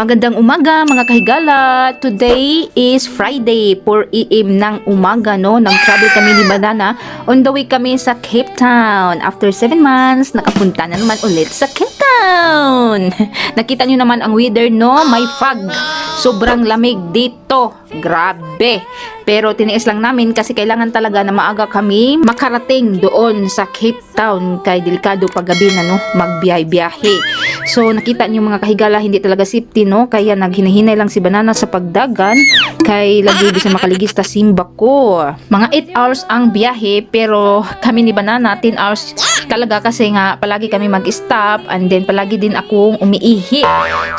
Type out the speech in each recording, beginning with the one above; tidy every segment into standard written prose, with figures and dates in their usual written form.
Magandang umaga mga kahigala. Today is Friday, 4 AM ng umaga, no? Nag-travel kami ni Banana. On the way kami sa Cape Town. After 7 months, nakapunta na naman ulit sa Cape Town. Nakita nyo naman ang weather, no? May fog. Sobrang lamig dito. Grabe. Pero tiniis lang namin kasi kailangan talaga na maaga kami makarating doon sa Cape Town. Kay delikado paggabi na, no? Magbiyahe-biyahe. So nakita niyo mga kahigala, hindi talaga safety, no? Kaya naghinahinay lang si Banana sa pagdagan kay lagi di siya makaligis ta simba ko. Mga 8 hours ang biyahe, pero kami ni Banana 10 hours talaga kasi nga palagi kami mag-stop and then palagi din akong umiihi.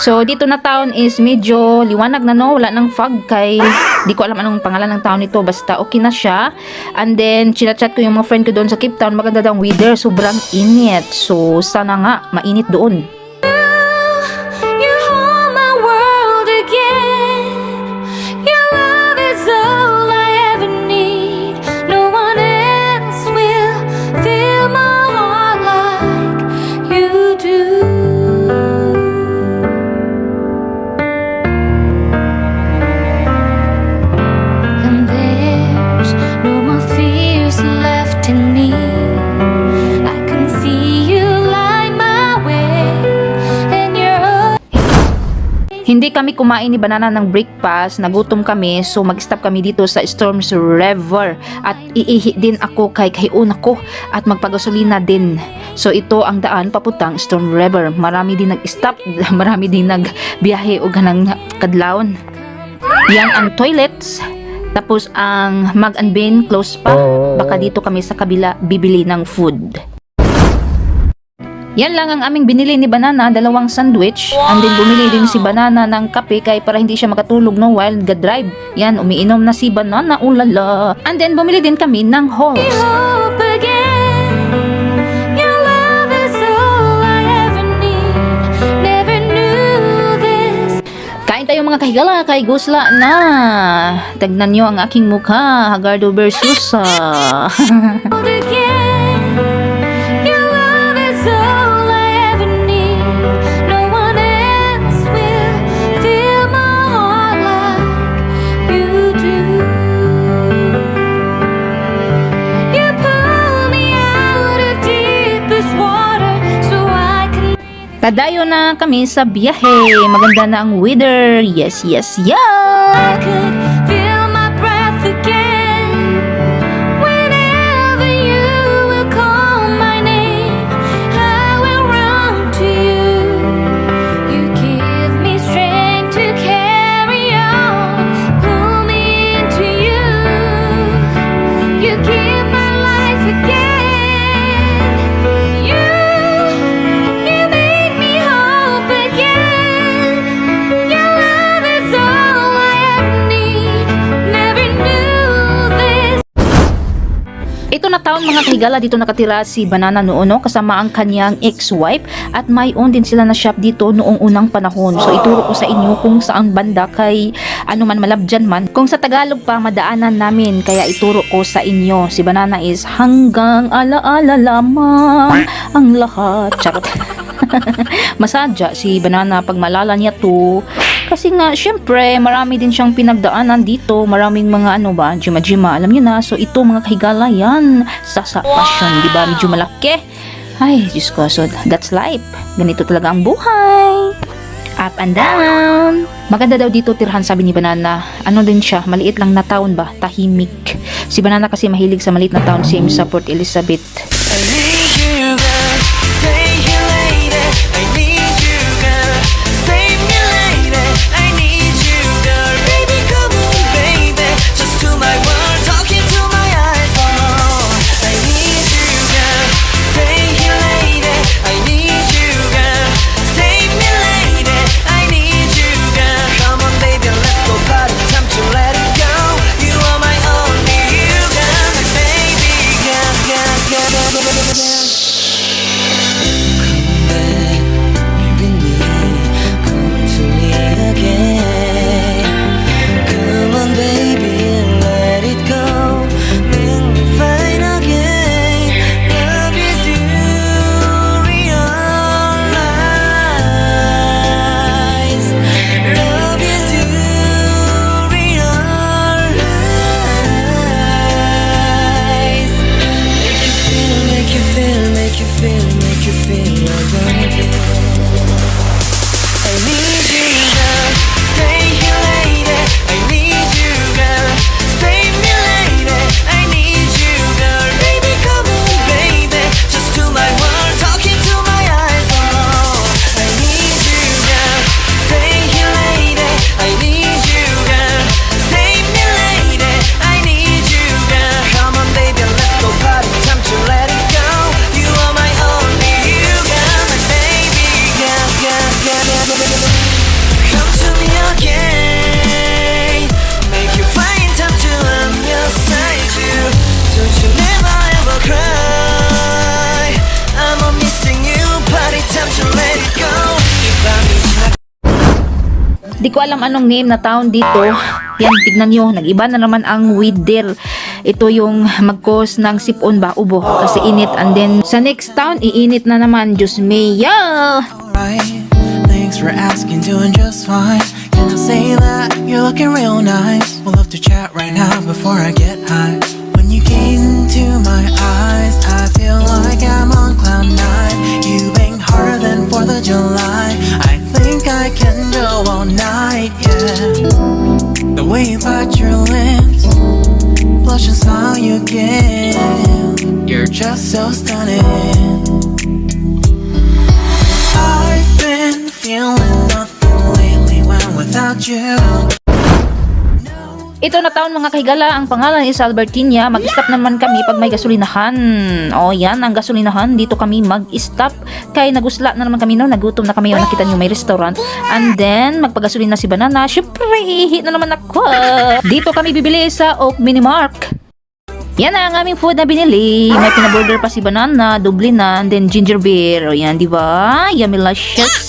So dito na town is medyo liwanag na, no? Wala nang fog kay di ko alam anong pangalan ng town nito, basta okay na siya. And then chinachat ko yung mga friend ko doon sa Cape Town, maganda daw ang weather, sobrang init. So sana nga mainit doon. Hindi kami kumain ni Banana ng breakfast, nagutom kami, so mag-stop kami dito sa Storms River at iihi din ako kay kahiun ako at magpagasolina din. So ito ang daan papuntang Storm River. Marami din nag-stop, marami din nagbiyahe o ganang kadlawon. Yan ang toilets. Tapos ang mag and bin close pa. Baka dito kami sa kabila bibili ng food. Yan lang ang aming binili ni Banana, 2 sandwich. And then bumili din si Banana ng kape kay para hindi siya makatulog, no, while nag-drive. Yan, umiinom na si Banana, ulala. And then bumili din kami ng halls. Kain tayo mga kahigala, kay gusla na. Tignan nyo ang aking mukha, Hagardo versus Padayo na kami sa biyahe. Maganda na ang weather. Yes, yes, yes! I could feel my breath again whenever you will call my name. I will run to you. You give me strength to carry on. Pull me into you. You give my life again. Ito na taon mga kahigala, dito nakatira si Banana noon, no? Kasama ang kanyang ex-wife at may own din sila na shop dito noong unang panahon. So ituro ko sa inyo kung saan banda kay ano man malabdyan man. Kung sa Tagalog pa madaanan namin, kaya ituro ko sa inyo. Si Banana is hanggang alaala lamang ang lahat. Charot. Masadya si Banana pag malala niya to. Kasi nga, syempre, marami din siyang pinagdaanan dito. Maraming mga ano ba, jima-jima, alam niyo na. So, ito mga kahigala yan. Sa passion, di ba? Medyo malaki. Ay, Diyos ko. So, that's life. Ganito talaga ang buhay. Up and down. Maganda daw dito tirhan, sabi ni Banana. Ano din siya, maliit lang na town ba? Tahimik. Si Banana kasi mahilig sa maliit na town. Same sa Port Elizabeth. I need you, girl. Stay here lady. I need you, girl. Save me lady. I need you, girl. Baby, come on, baby. Just to my world, talking to my eyes. Oh, I need you, girl. Stay here lady. I need you, girl. Save me lady. I need you, girl. Come on, baby, let's go party. Time to let it go. You are my only you, girl. Baby, girl, girl, girl. ko alam anong name na town dito. Yan, tignan nyo, nag-iba na naman ang weather. Ito yung mag-cause ng sipon ba, ubo, kasi init. And then, sa next town, iinit na naman. Diyos maya! Right. Thanks for asking, doing just fine. Can I say that you're looking real nice? We'll love to chat right now before I get high. When you gaze into my eyes, I feel like I'm on cloud nine. You bang harder than 4th of July. I think I can go all night, yeah. The way you bite your lips, blush and smile you give, you're just so stunning. I've been feeling nothing lately when without you. Ito na taon mga kahigala, ang pangalan is Albertina. Mag-stop naman kami pag may gasolinahan. O yan, ang gasolinahan, dito kami mag-stop. Kaya nagusla na naman kami, no? Nagutom na kami, o nakita nyo may restaurant. And then, magpagasolin na si Banana. Syempre, hihit na naman ako. Dito kami bibili sa Oak Mini Mark. Yan na ang aming food na binili. May pinaburger pa si Banana, doble na, and then ginger beer. O yan, di ba? Yummy luscious.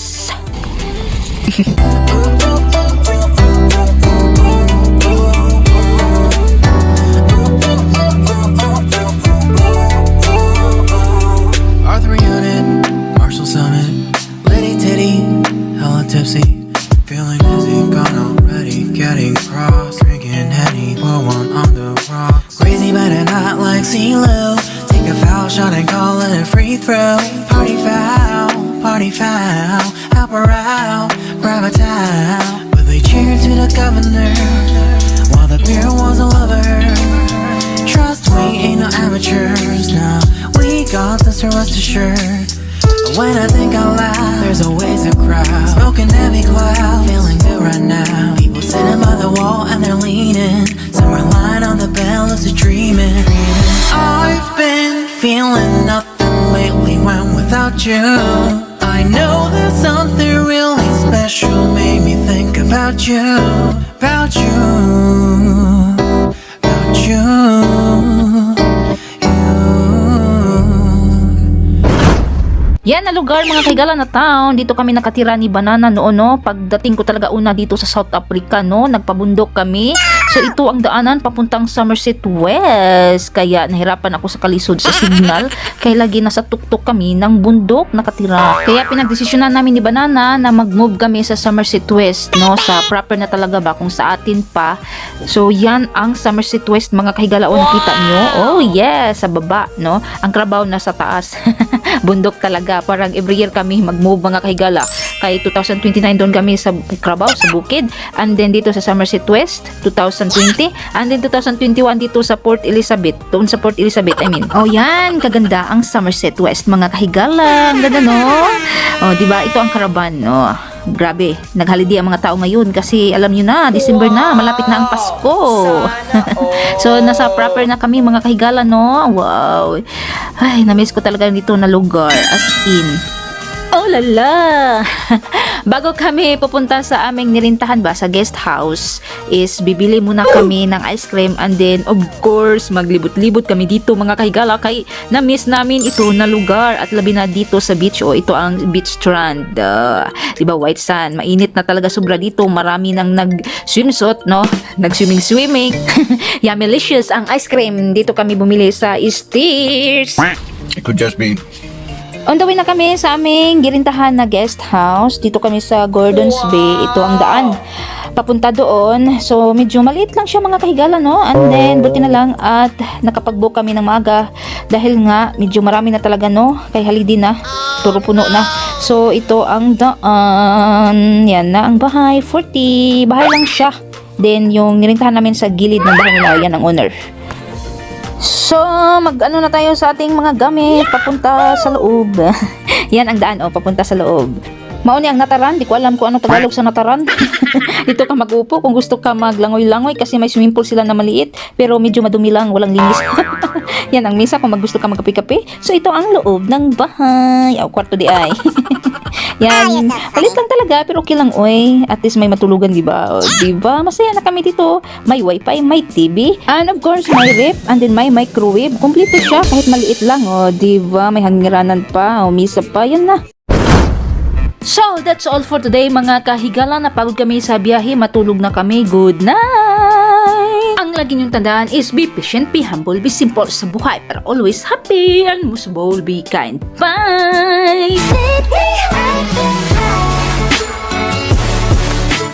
Tipsy, feeling dizzy, gone already. Getting cross, drinking Henny, pour one on the rocks. Crazy but not like CeeLo. Take a foul shot and call it a free throw. Party foul, help her out, grab a towel. But they cheered to the governor while the beer was a lover. Trust we ain't no amateurs now. We got this, so rest assured. When I think out loud, there's always a crowd. Smoking heavy cloud, feeling good right now. People sitting by the wall and they're leaning. Some are lying on the bed, lucid dreaming. I've been feeling nothing lately when without you. I know that something really special made me think about you, about you, about you. Yan na lugar mga kahigala na town. Dito kami nakatira ni Banana noon, no. Pagdating ko talaga una dito sa South Africa, no, nagpabundok kami. So ito ang daanan papuntang Somerset West. Kaya nahirapan ako sa kalisod sa signal. Kaya lagi nasa tuktok kami ng bundok nakatira. Kaya pinagdesisyonan namin ni Banana na mag-move kami sa Somerset West, no, sa proper na talaga ba kung sa atin pa. So yan ang Somerset West mga kahigala. O nakita nyo? Oh yes, sa baba, no. Ang Carabao nasa taas. Bundok talaga. Parang every year kami mag-move mga kahigala. Kay 2029 doon kami sa Carabao, sa bukid. And then dito sa Somerset West, 2020. And then 2021 dito sa Port Elizabeth. Doon sa Port Elizabeth, I mean. Oh yan, kaganda ang Somerset West mga kahigala. Ang ganda, no? Oh, diba? Ito ang Caravan, no? Grabe, naghaliday ang mga tao ngayon kasi alam nyo na, December na, malapit na ang Pasko. So, nasa proper na kami mga kahigala, no? Wow. Ay, na-miss ko talaga dito na lugar. As in, oh lala! Bago kami pupunta sa aming nirintahan ba sa guest house, is bibili muna kami ng ice cream and then of course maglibot-libot kami dito mga kahigala kay na-miss namin ito na lugar at labi na dito sa beach. O ito ang beach strand, diba, white sand, mainit na talaga sobra dito, marami nang nag-swimsuit, no, nag-swimming. Yummy-licious ang ice cream. Dito kami bumili sa Steers. It could just be. On the way na kami sa aming girintahan na guest house. Dito kami sa Gordons Bay. Ito ang daan papunta doon. So medyo maliit lang siya mga kahigala, no? And then buti na lang at nakapag-book kami ng maaga dahil nga medyo marami na talaga, no? Kay holiday na. Puro puno na. So ito ang daan. Yan na ang bahay. 40. Bahay lang siya. Then yung nirintahan namin sa gilid ng bahay nila, yan ang owner. So, mag-ano na tayo sa ating mga gamit papunta sa loob. Yan ang daan, papunta sa loob. Mauni ang nataran, di ko alam kung ano Tagalog sa nataran. Dito ka mag-upo kung gusto ka maglangoy-langoy kasi may swimming pool sila na maliit pero medyo madumi lang, walang linis. Yan ang misa kung gusto ka magkape-kape. So, ito ang loob ng bahay. Kwarto di ay. Yan, palit lang talaga pero okay lang, oy. At least may matulugan, diba? Diba? Masaya na kami dito. May wifi, may TV, and of course may ref, and then may microwave. Kompleto siya kahit maliit lang, diba? May hangiranan pa, misa pa, yan na. So, that's all for today mga kahigala. Napagod kami sa biyahe, matulog na kami. Good night! Ang lagi niyong tandaan is be patient, be humble, be simple sa buhay, pero always happy and most of all, be kind. Bye! Let me hide behind